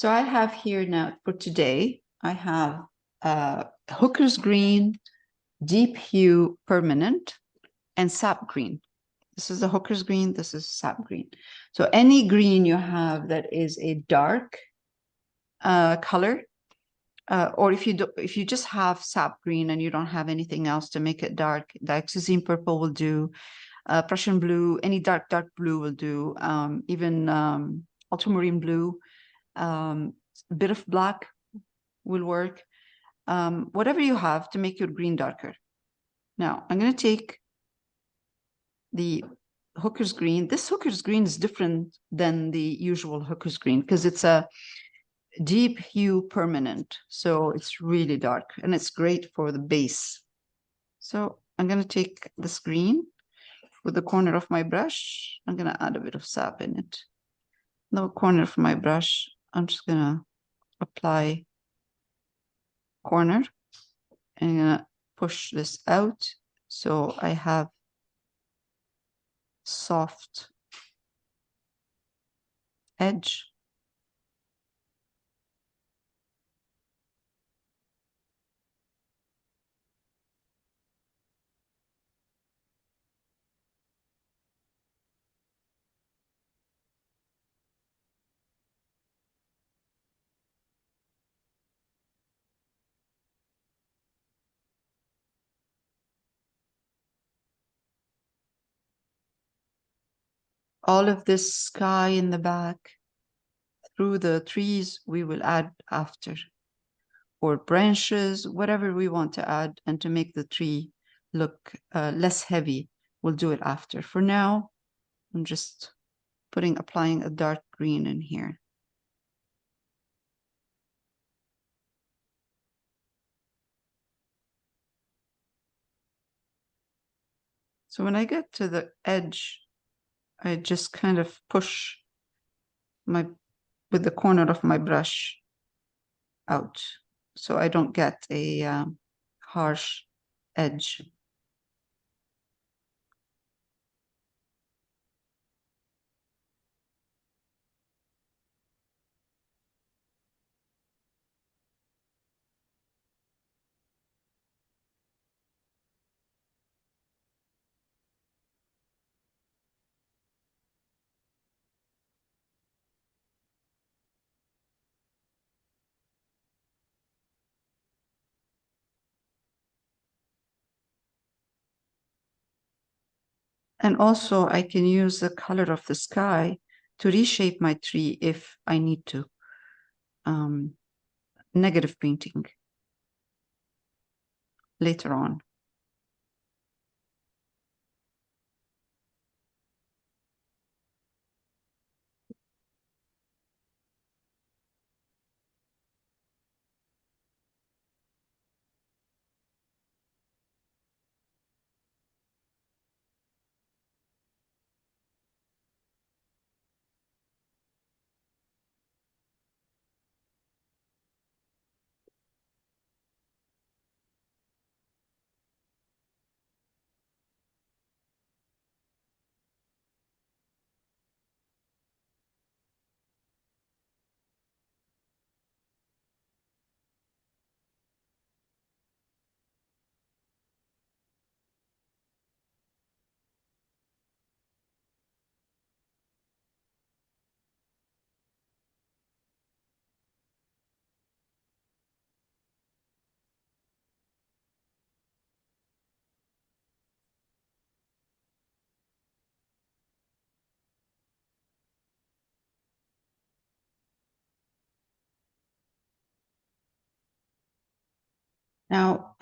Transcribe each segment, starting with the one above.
So I have here now for today, I have Hooker's Green, Deep Hue Permanent, and Sap Green. This is the Hooker's Green, this is Sap Green. So any green you have that is a dark color, or if you just have Sap Green and you don't have anything else to make it dark, dioxazine purple will do, Prussian blue, any dark blue will do, even ultramarine blue, a bit of black will work. Whatever you have to make your green darker. Now I'm going to take the Hooker's Green. This Hooker's Green is different than the usual Hooker's Green because it's a deep hue permanent. So it's really dark and it's great for the base. So I'm going to take this green with the corner of my brush. I'm going to add a bit of sap in it. The corner of my brush, I'm just going to apply corner and I'm going to push this out. So I have soft edge. All of this sky in the back, through the trees, we will add after, or branches, whatever we want to add, and to make the tree look less heavy, we'll do it after. For now, I'm just applying a dark green in here. So when I get to the edge, I just kind of push with the corner of my brush out, so I don't get a harsh edge. And also I can use the color of the sky to reshape my tree if I need to. Negative painting later on. Now,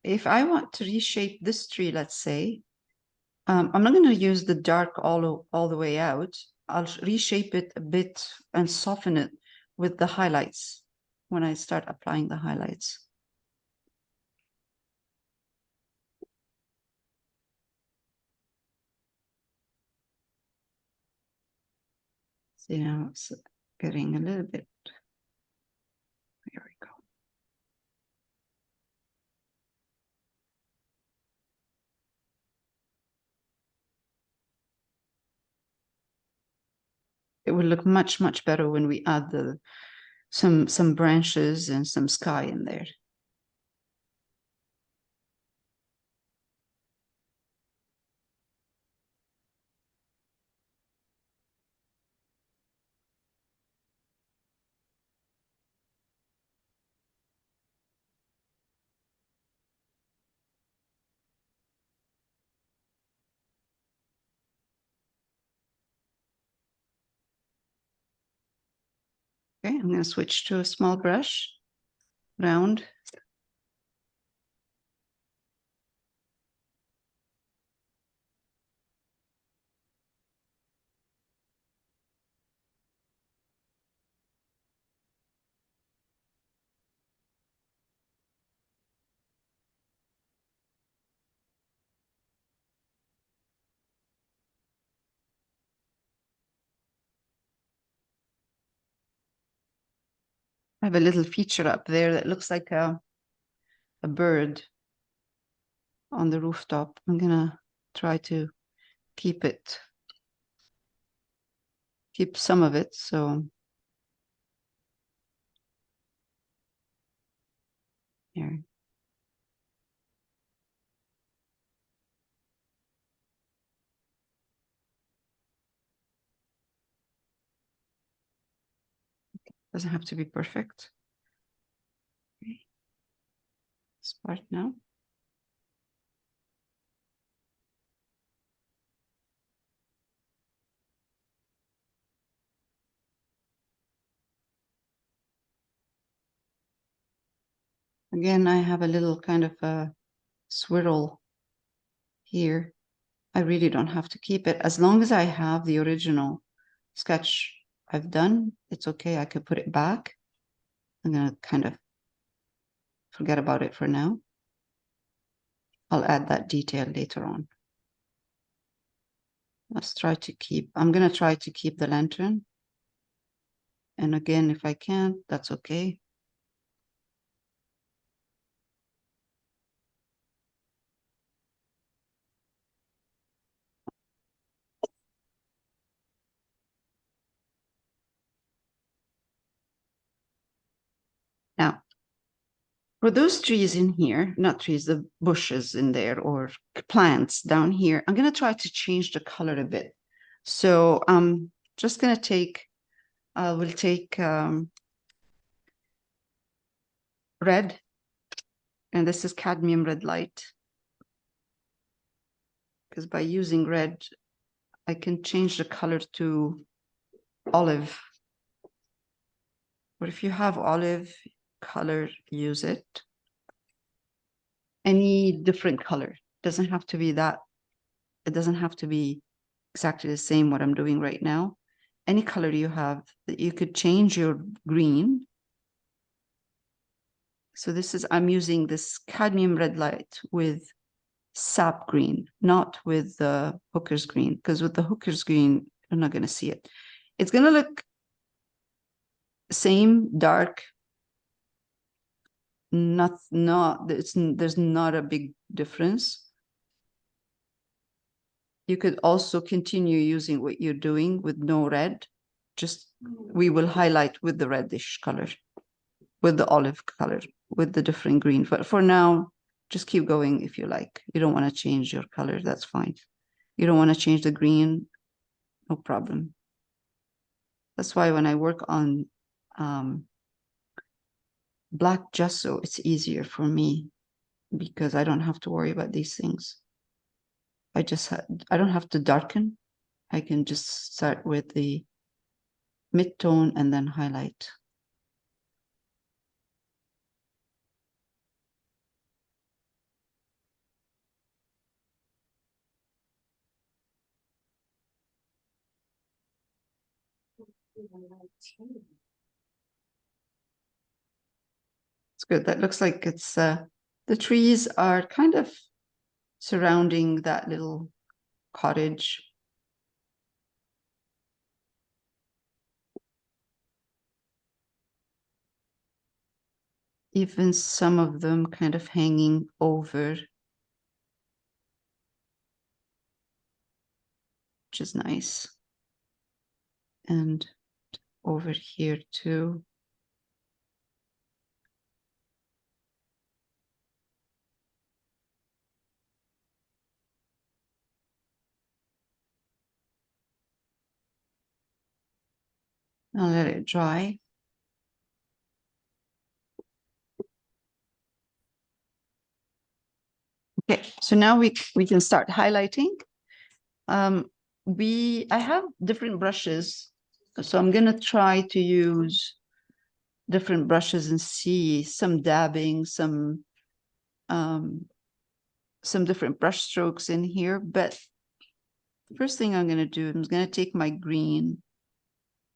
if I want to reshape this tree, let's say, I'm not going to use the dark all the way out. I'll reshape it a bit and soften it with the highlights when I start applying the highlights. See, now it's getting a little bit. Here we go. It will look much, much better when we add the some branches and some sky in there. Okay, I'm going to switch to a small brush, round. I have a little feature up there that looks like a bird on the rooftop. I'm going to try to keep some of it. So here. Doesn't have to be perfect. Okay. This part now. Again, I have a little kind of a swirl here. I really don't have to keep it. As long as I have the original sketch I've done, it's okay. I could put it back. I'm going to kind of forget about it for now. I'll add that detail later on. Let's try to keep, I'm going to try to keep the lantern. And again, if I can't, that's okay. Now, for those trees in here, not trees, the bushes in there or plants down here, I'm going to try to change the color a bit. So I'm just going to take, we'll take red, and this is cadmium red light. Because by using red, I can change the color to olive. But if you have olive color, use it. Any different color. Doesn't have to be that. It doesn't have to be exactly the same what I'm doing right now. Any color you have, that you could change your green. So this is, I'm using this cadmium red light with sap green, not with the hooker's green, because with the hooker's green, I'm not going to see it. It's going to look same dark, there's not a big difference. You could also continue using what you're doing with no red. Just we will highlight with the reddish color, with the olive color, with the different green. But for now, just keep going if you like. You don't want to change your color, that's fine. You don't want to change the green, no problem. That's why when I work on black gesso, it's easier for me because I don't have to worry about these things. I don't have to darken. I can just start with the mid-tone and then highlight. It's good. That looks like it's the trees are kind of surrounding that little cottage. Even some of them kind of hanging over, which is nice. And over here too. I'll let it dry. Okay, so now we can start highlighting. I have different brushes, so I'm gonna try to use different brushes and see some dabbing, some different brush strokes in here. But the first thing I'm gonna do, I'm gonna take my green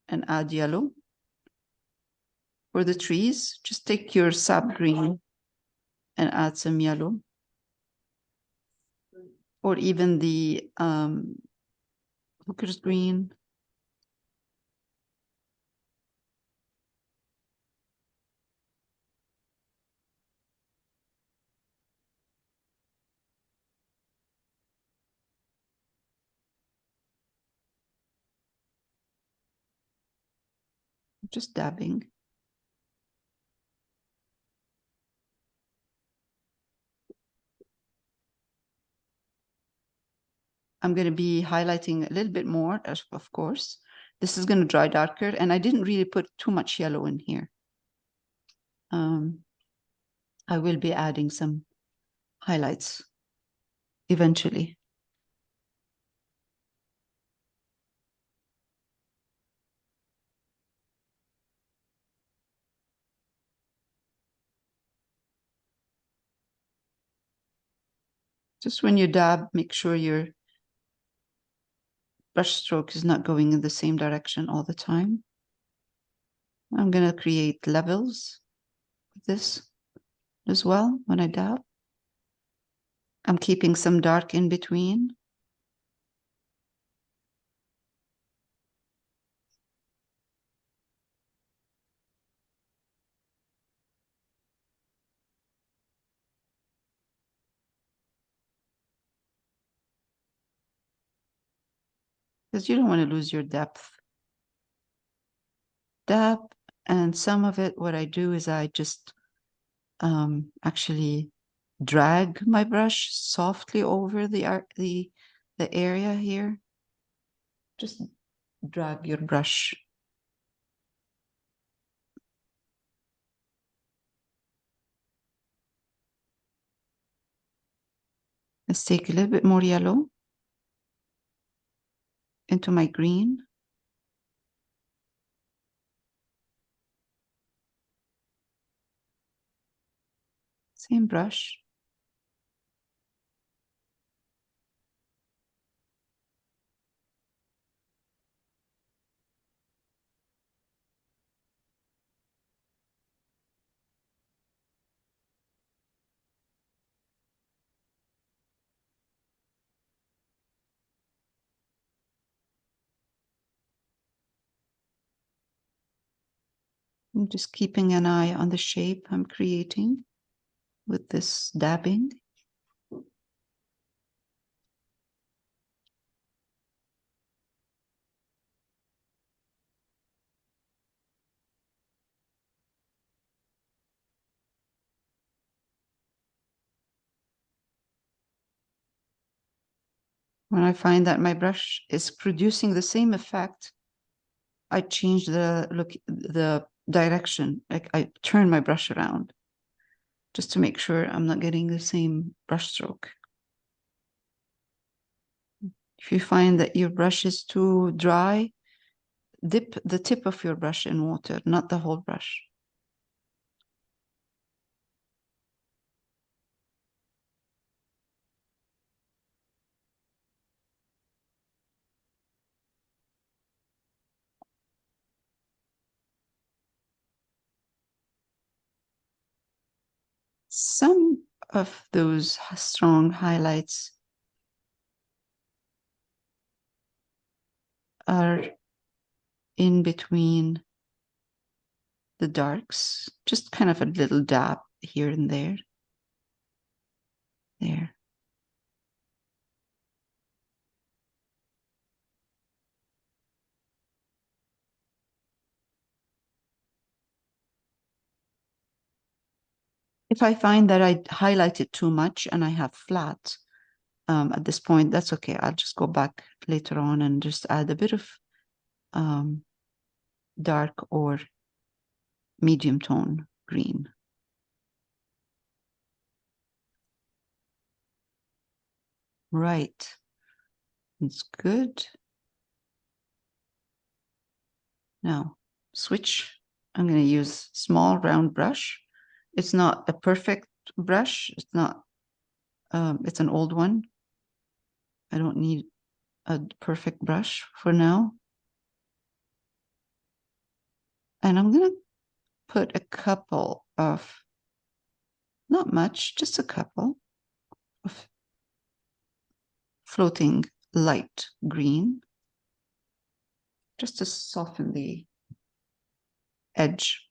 and add yellow. For the trees, just take your sap green and add some yellow. Or even the hooker's green. Just dabbing. I'm going to be highlighting a little bit more, of course. This is going to dry darker, and I didn't really put too much yellow in here. I will be adding some highlights eventually. Just when you dab, make sure your brush stroke is not going in the same direction all the time. I'm going to create levels with this as well when I dab. I'm keeping some dark in between. Because you don't want to lose your depth. And some of it, what I do is I just actually drag my brush softly over the area here. Just drag your brush. Let's take a little bit more yellow into my green. Same brush. I'm just keeping an eye on the shape I'm creating with this dabbing. When I find that my brush is producing the same effect, I change the direction. Like I turn my brush around just to make sure I'm not getting the same brush stroke. If you find that your brush is too dry, dip the tip of your brush in water, not the whole brush. Some of those strong highlights are in between the darks, just kind of a little dab here and there. There. If I find that I highlighted too much and I have flat at this point, that's okay. I'll just go back later on and just add a bit of dark or medium tone green. Right. It's good. Now, switch. I'm going to use small round brush. It's not a perfect brush. It's not, it's an old one. I don't need a perfect brush for now. And I'm going to put a couple of, not much, just a couple of floating light green, just to soften the edge.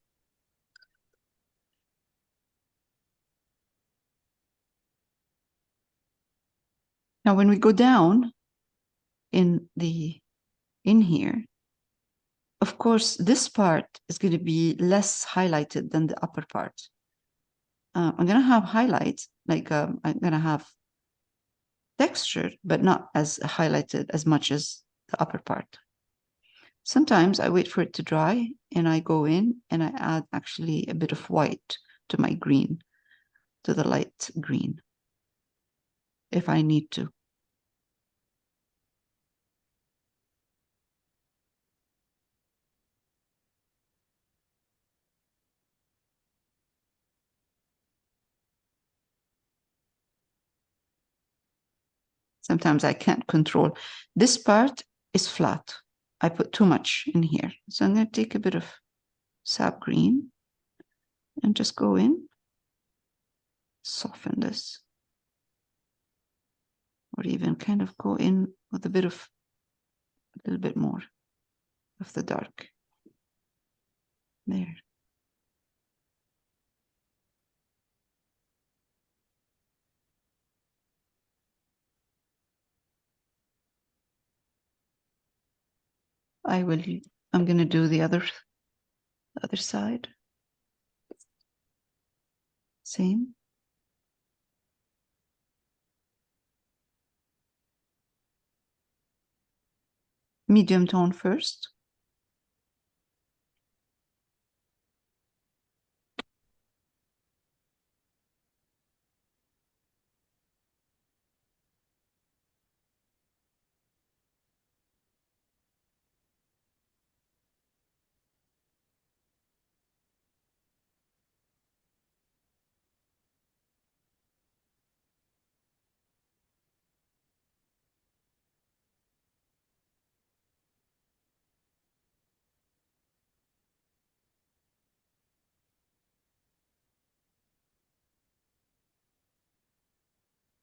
Now, when we go down in here, of course, this part is going to be less highlighted than the upper part. I'm going to have highlights, like I'm going to have texture, but not as highlighted as much as the upper part. Sometimes I wait for it to dry and I go in and I add actually a bit of white to my green, to the light green, if I need to. Sometimes I can't control. This part is flat. I put too much in here. So I'm going to take a bit of sap green and just go in, soften this, or even kind of go in with a little bit more of the dark. There. I'm going to do the other side. Same. Medium tone first.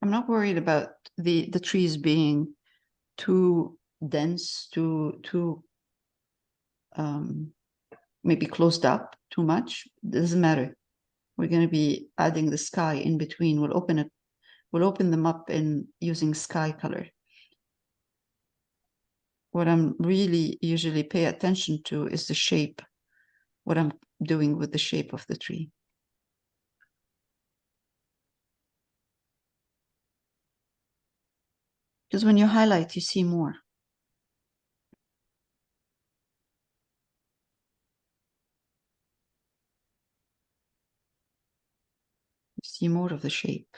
I'm not worried about the trees being too dense, too maybe closed up too much. It doesn't matter. We're going to be adding the sky in between. We'll open them up in using sky color. What I'm really usually pay attention to is the shape, what I'm doing with the shape of the tree. Because when you highlight, you see more. You see more of the shape.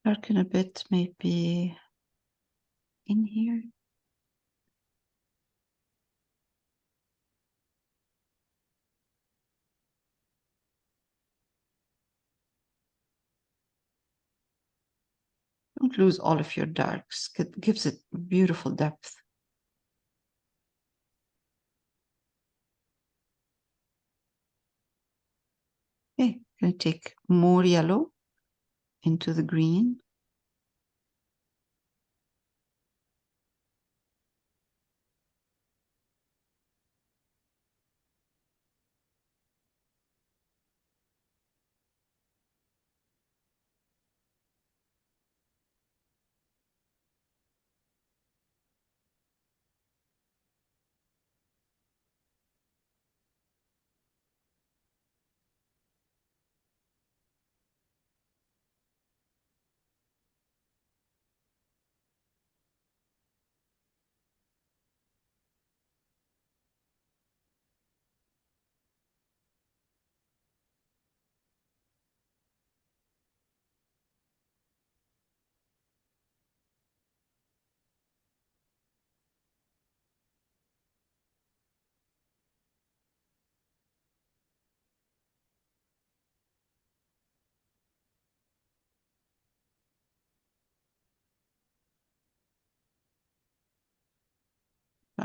Darken a bit, maybe in here. Don't lose all of your darks. It gives it beautiful depth. Okay, I'm going to take more yellow into the green.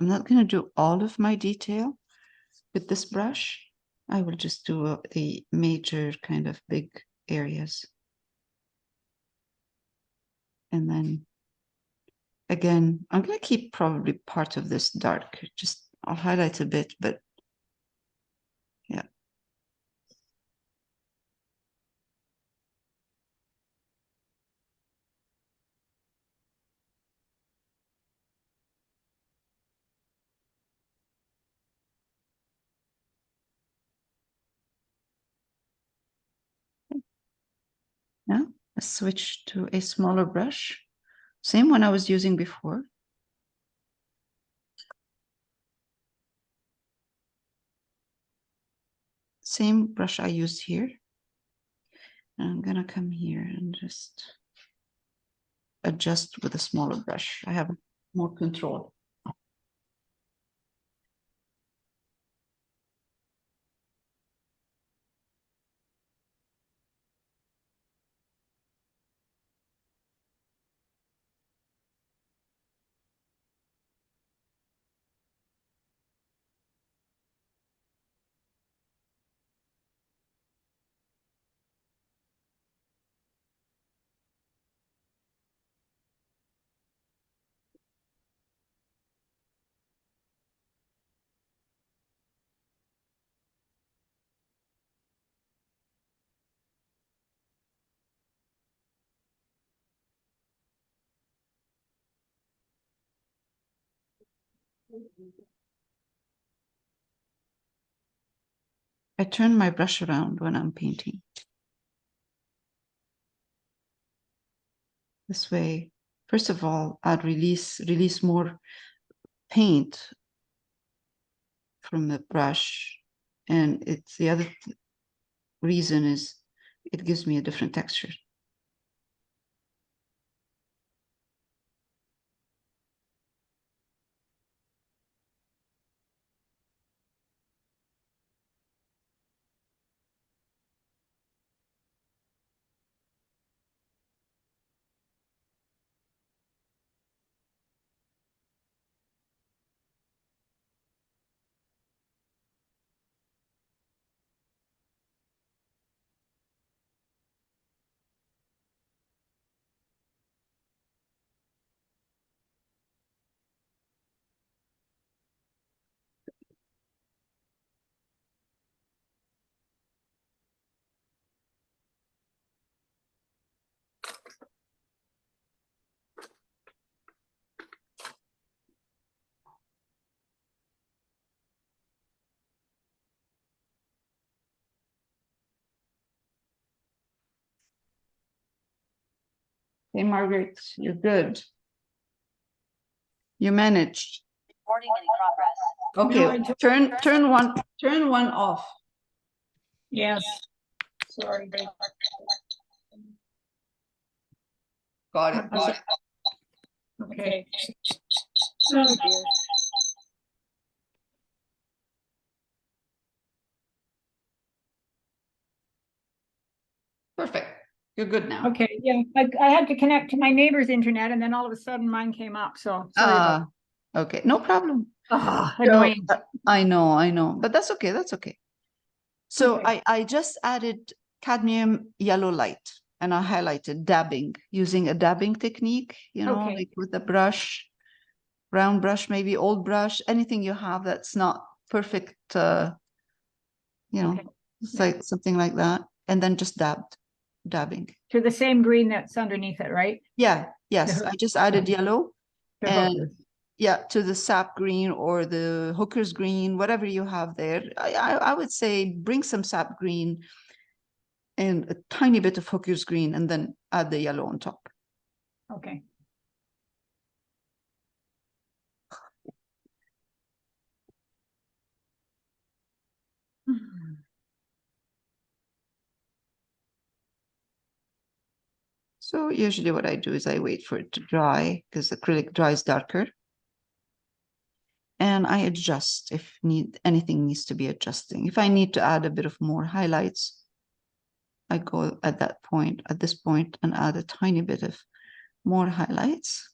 I'm not going to do all of my detail with this brush. I will just do the major kind of big areas. And then again, I'm going to keep probably part of this dark. Just I'll highlight a bit, but yeah. Now let's switch to a smaller brush. Same one I was using before. Same brush I used here. And I'm going to come here and just adjust with a smaller brush. I have more control. I turn my brush around when I'm painting. This way, first of all, I'd release more paint from the brush. And it's the other reason is it gives me a different texture. Hey, Margaret, you're good. You managed. Recording in progress. Okay, turn one off. Yes. Sorry. Got it. Okay. Oh dear. Perfect. You're good now. Okay, yeah, I had to connect to my neighbor's internet and then all of a sudden mine came up, so sorry about Okay, no problem. that. So, Annoying. I know, but that's okay. That's okay. So Okay. I just added cadmium yellow light and I highlighted dabbing using a dabbing technique, you know, Okay. like with a brush, round brush, maybe old brush, anything you have that's not perfect, you know, Okay. it's Yeah. like something like that. And then just dabbing. To the same green that's underneath it, right? Yeah, yes. I just added yellow The and hookers. yeah, to the sap green or the hooker's green, whatever you have there. I would say bring some sap green and a tiny bit of hooker's green and then add the yellow on top. Okay. So usually what I do is I wait for it to dry because acrylic dries darker. And I adjust if anything needs to be adjusting. If I need to add a bit of more highlights, I go at this point, and add a tiny bit of more highlights.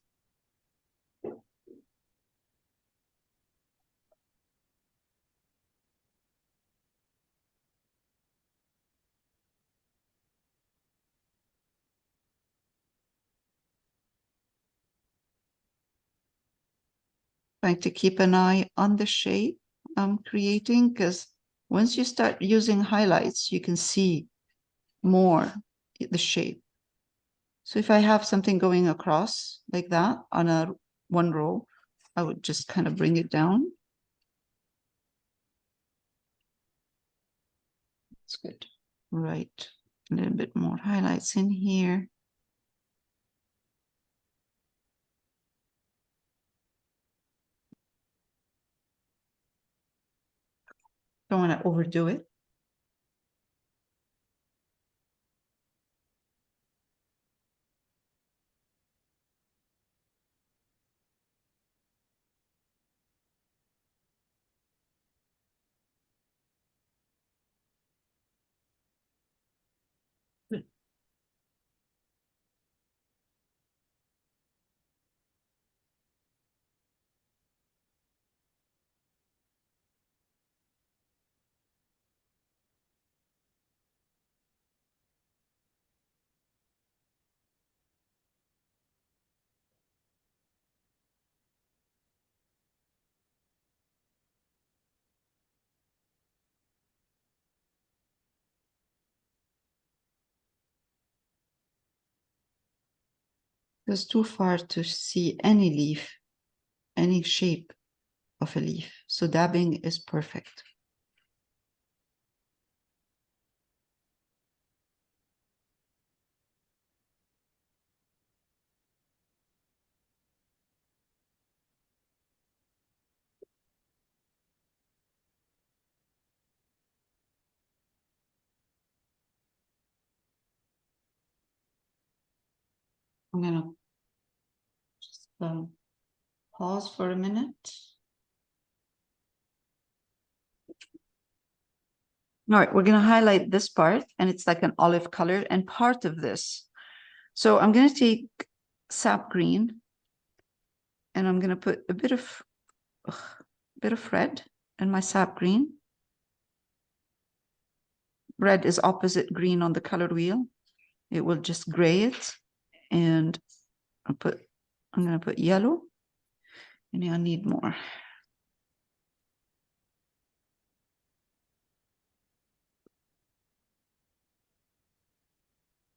trying to keep an eye on the shape I'm creating, because once you start using highlights, you can see more the shape. So if I have something going across like that on a one row, I would just kind of bring it down. That's good. Right. A little bit more highlights in here. Don't want to overdo it. It's too far to see any leaf, any shape of a leaf. So dabbing is perfect. I'm gonna just pause for a minute. All right, we're going to highlight this part, and it's like an olive color and part of this. So I'm going to take sap green, and I'm going to put a bit of red in my sap green. Red is opposite green on the color wheel. It will just gray it, and I'm going to put yellow, and I need more.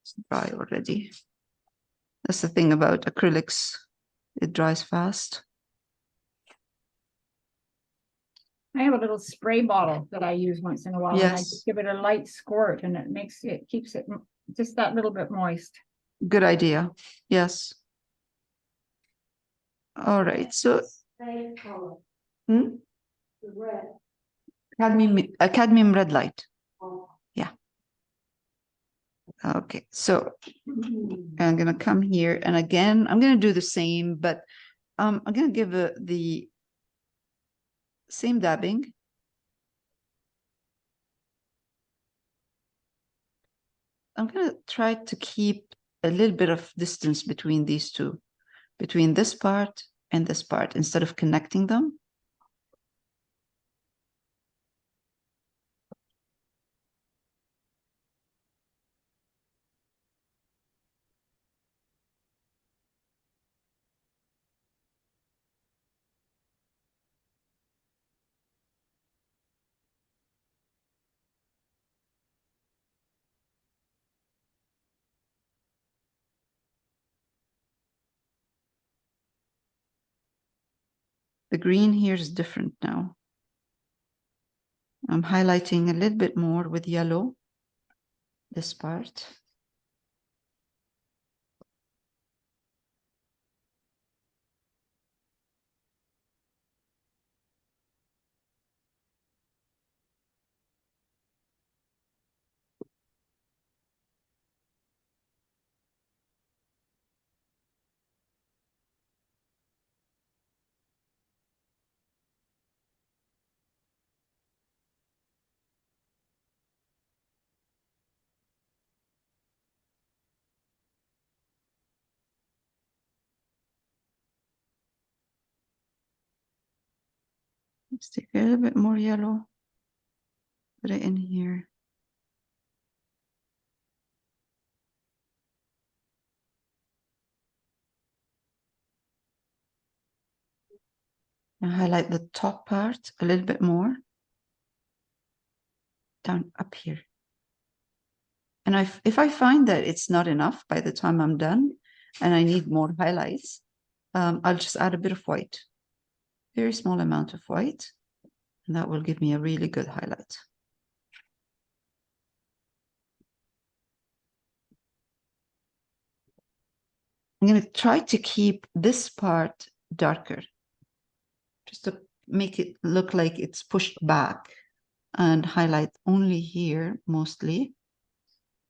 It's dry already. That's the thing about acrylics. It dries fast. I have a little spray bottle that I use once in a while, and I Yes. just give it a light squirt, and it keeps it just that little bit moist. Good idea. Yes. All right. So cadmium red light. Yeah. Okay. So I'm gonna come here, and again, I'm gonna do the same, but I'm gonna give the same dabbing. I'm gonna try to keep a little bit of distance between these two, between this part and this part, instead of connecting them. The green here is different now. I'm highlighting a little bit more with yellow, this part. Let's take a little bit more yellow, put it in here. Now highlight the top part a little bit more. Down up here. And if I find that it's not enough by the time I'm done and I need more highlights, I'll just add a bit of white. Very small amount of white. And that will give me a really good highlight. I'm going to try to keep this part darker, just to make it look like it's pushed back, and highlight only here mostly.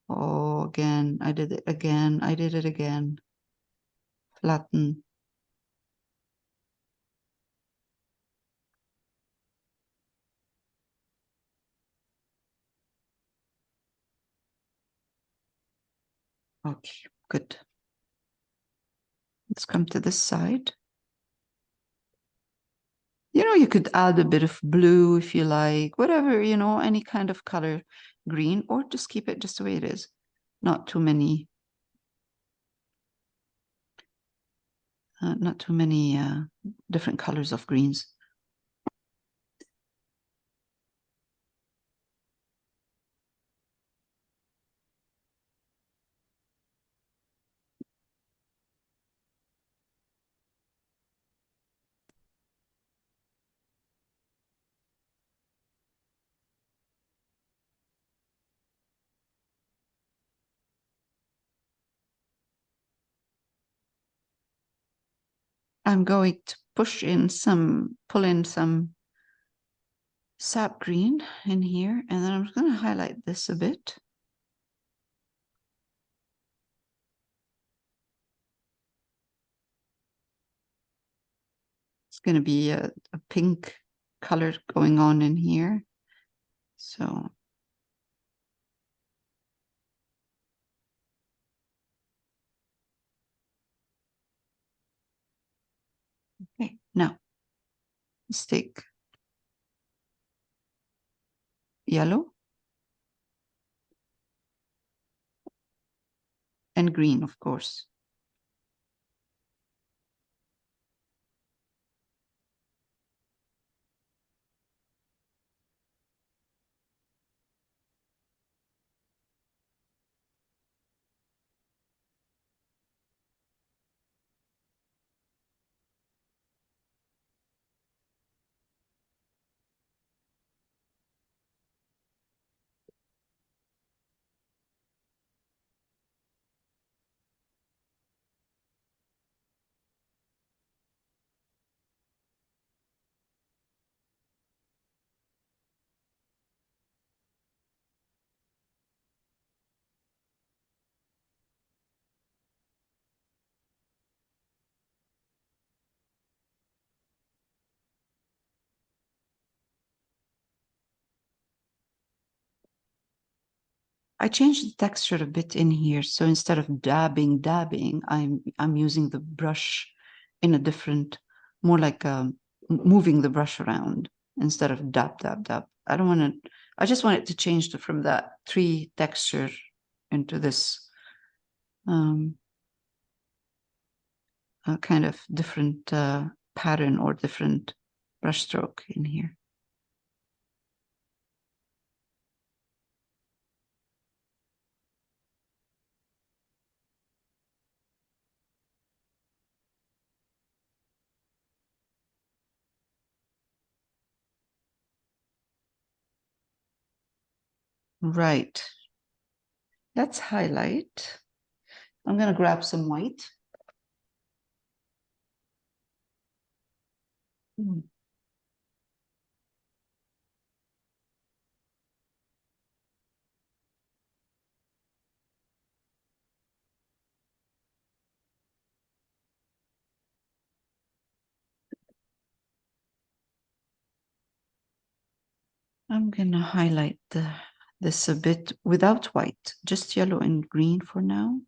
Oh, again, I did it again. I did it again. Flatten. Okay, good. Let's come to this side. You know, you could add a bit of blue if you like, whatever, you know, any kind of color, green, or just keep it just the way it is. Not too many, different colors of greens. I'm going to pull in some sap green in here, and then I'm going to highlight this a bit. It's going to be a pink color going on in here. So, okay, now let's take yellow and green, of course. I changed the texture a bit in here. So instead of dabbing, I'm using the brush in a different, more like moving the brush around instead of dab, dab, dab. I don't want to, I just want it to change from that tree texture into this kind of different pattern or different brush stroke in here. Right. Let's highlight. I'm going to grab some white. I'm going to highlight this a bit without white, just yellow and green for now.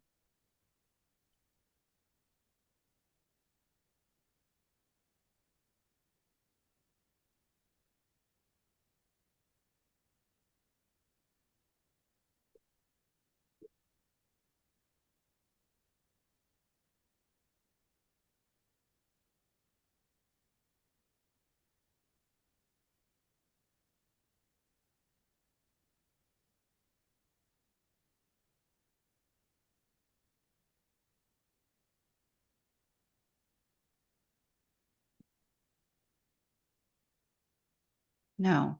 Now,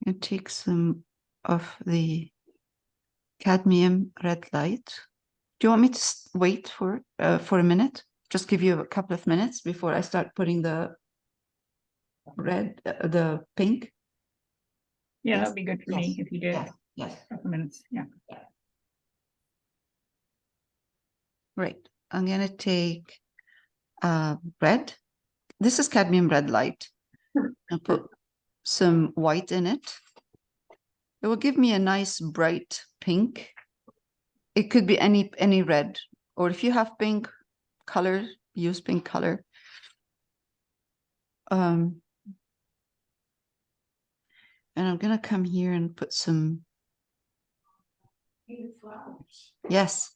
and take some of the cadmium red light. Do you want me to wait for a minute? Just give you a couple of minutes before I start putting the red, the pink. Yeah, Yes, that'd be good for me yes, if you did. yes, yes. A couple minutes, yeah. Right. I'm gonna take red. This is cadmium red light. I'll put some white in it. It will give me a nice bright pink. It could be any red, or if you have pink color, use pink color. And I'm gonna come here and put some. Yes.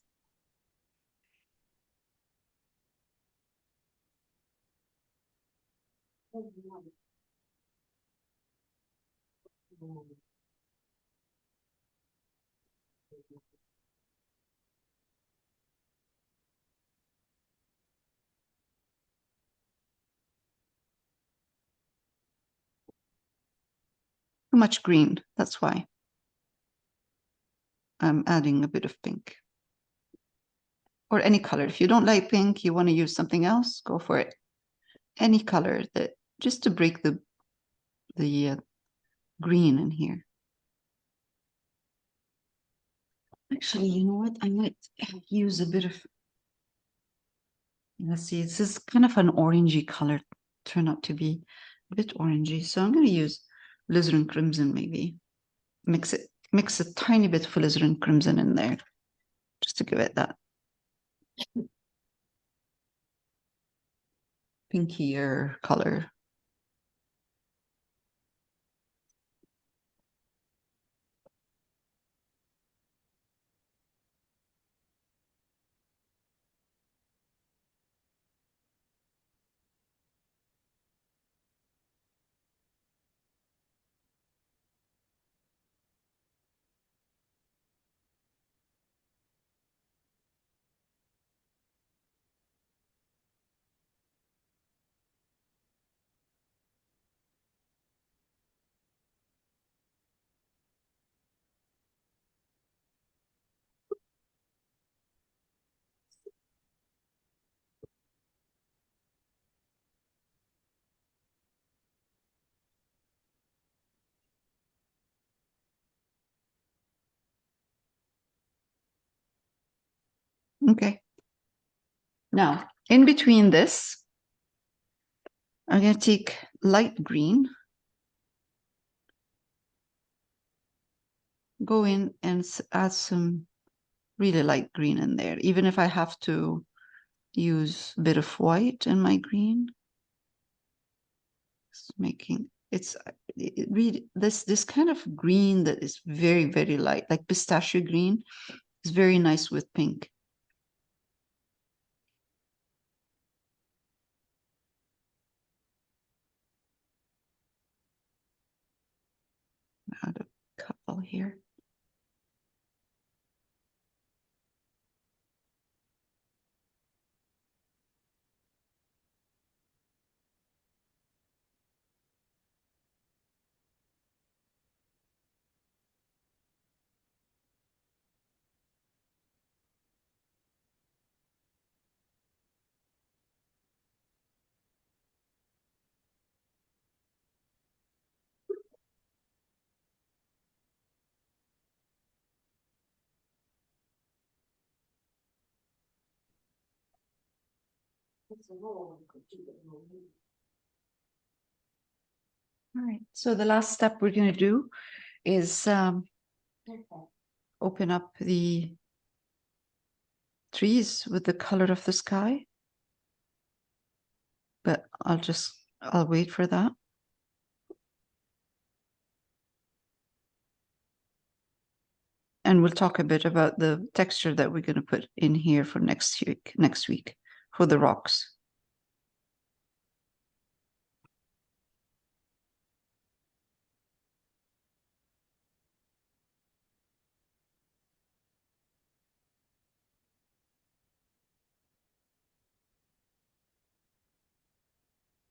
Too much green. That's why I'm adding a bit of pink. Or any color. If you don't like pink, you want to use something else, go for it. Any color that just to break the green in here. Actually, you know what? I might use a bit of. Let's see. This is kind of an orangey color. Turn out to be a bit orangey. So I'm going to use alizarin crimson maybe. Mix a tiny bit of alizarin crimson in there, just to give it that pinkier color. Okay. Now, in between this, I'm going to take light green, go in and add some really light green in there, even if I have to use a bit of white in my green. It's making it really this kind of green that is very, very light, like pistachio green, is very nice with pink. Add a couple here. All right. So the last step we're going to do is open up the trees with the color of the sky. But I'll wait for that. And we'll talk a bit about the texture that we're going to put in here for next week for the rocks.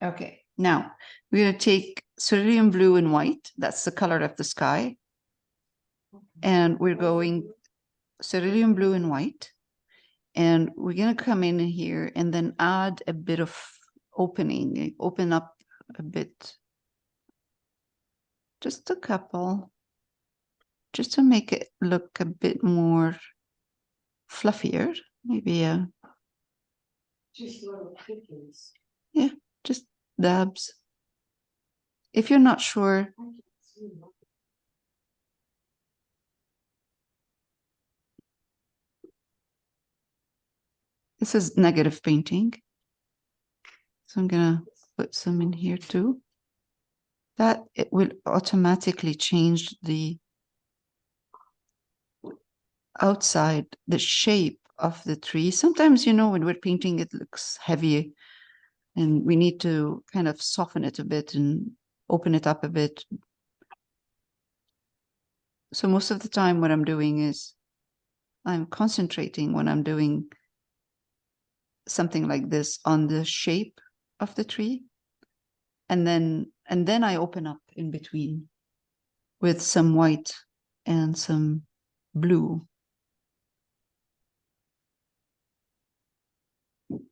Okay, Now, we're going to take cerulean blue and white. That's the color of the sky. And we're going cerulean blue and white. And we're going to come in here and then add a bit of opening, open up a bit, just a couple, just to make it look a bit more fluffier. Maybe Just little pickings. yeah, just dabs. If you're not sure, I can see them. this is negative painting. So I'm gonna put some in here too. That it will automatically change the outside, the shape of the tree. Sometimes, you know, when we're painting, it looks heavy and we need to kind of soften it a bit and open it up a bit. So most of the time what I'm doing is I'm concentrating when I'm doing something like this on the shape of the tree. And then I open up in between with some white and some blue. You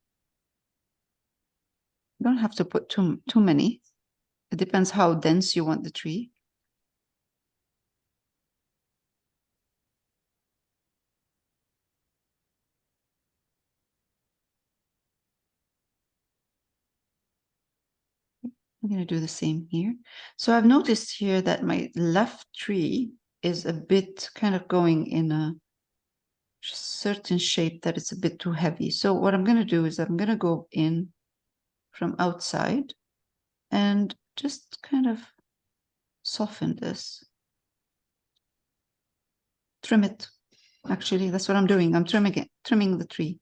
don't have to put too many. It depends how dense you want the tree. I'm going to do the same here. So I've noticed here that my left tree is a bit kind of going in a certain shape that it's a bit too heavy. So what I'm going to do is I'm going to go in from outside and just kind of soften this. Trim it. Actually, that's what I'm doing. I'm trimming it, trimming the tree.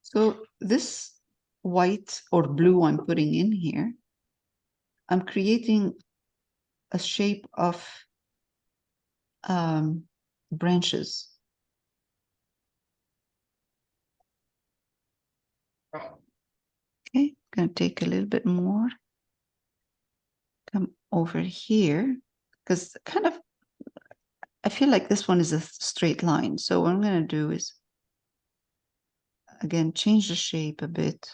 So this white or blue I'm putting in here, I'm creating a shape of branches. Okay, gonna take a little bit more. Come over here, because kind of, I feel like this one is a straight line. So what I'm gonna do is, again, change the shape a bit.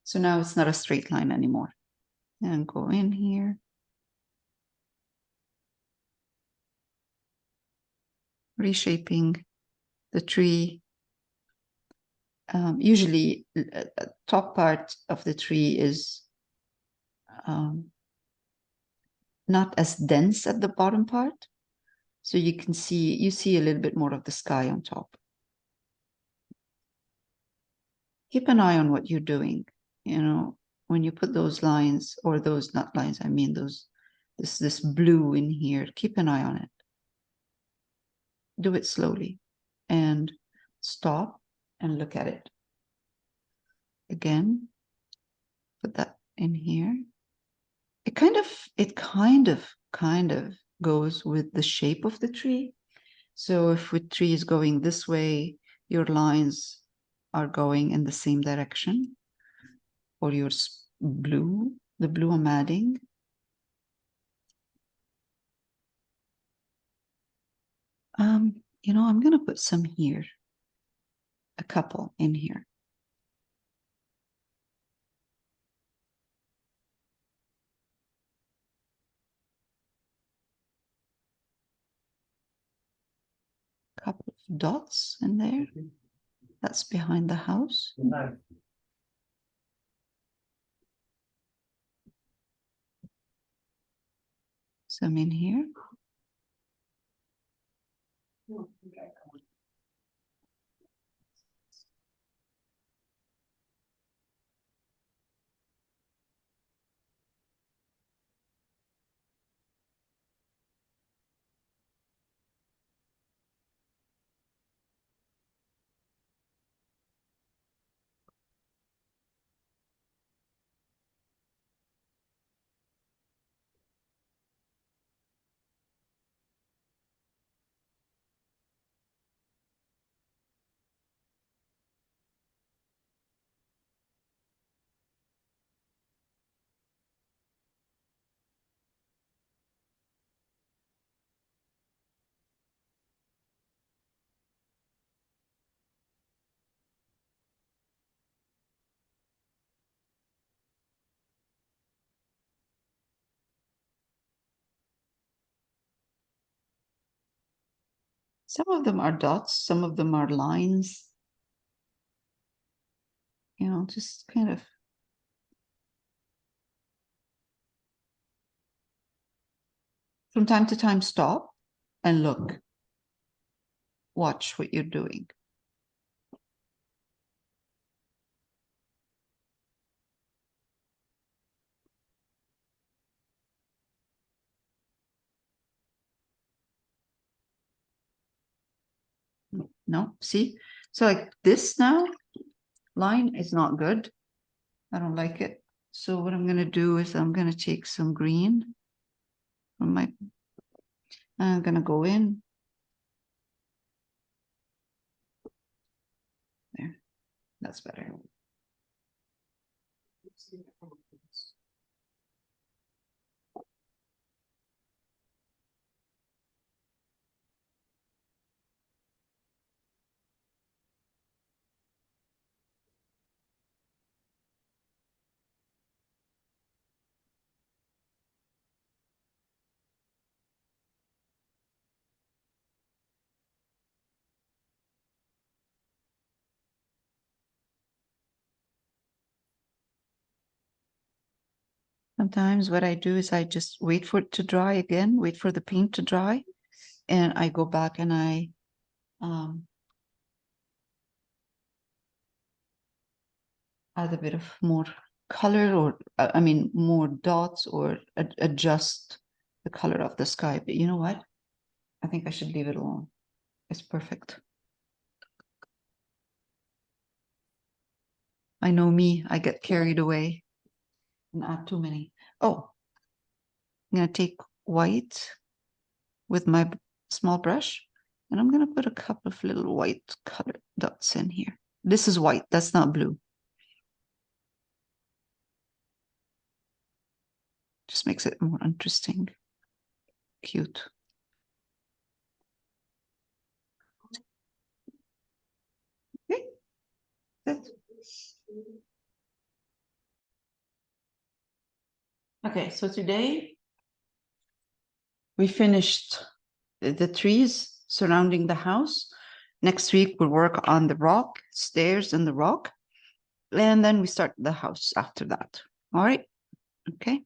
So now it's not a straight line anymore. And go in here. Reshaping the tree. Usually, top part of the tree is not as dense at the bottom part. So you can see, you see a little bit more of the sky on top. Keep an eye on what you're doing. You know, when you put those lines, or those, not lines, I mean those, this blue in here, keep an eye on it. Do it slowly and stop and look at it. Again, put that in here. It kind of goes with the shape of the tree. So if the tree is going this way, your lines are going in the same direction. Or your blue, the blue I'm adding. You know, I'm gonna put some here, a couple in here. Couple of dots in there. That's behind the house. Some in here. Some of them are dots, some of them are lines. You know, just kind of. From time to time, stop and look. Watch what you're doing. No, see? So like this now, line is not good. I don't like it. So what I'm going to do is I'm going to take some green from my, I'm going to go in. There, that's better. Sometimes what I do is I just wait for it to dry again, wait for the paint to dry, and I go back and I add a bit of more color, or I mean more dots, or adjust the color of the sky. But you know what? I think I should leave it alone. It's perfect. I know me, I get carried away and add too many. Oh, I'm gonna take white with my small brush, and I'm gonna put a couple of little white color dots in here. This is white, that's not blue. Just makes it more interesting. Cute. Okay, that's okay, so today we finished the trees surrounding the house. Next week we'll work on the rock, stairs and the rock. And then we start the house after that. All right. Okay.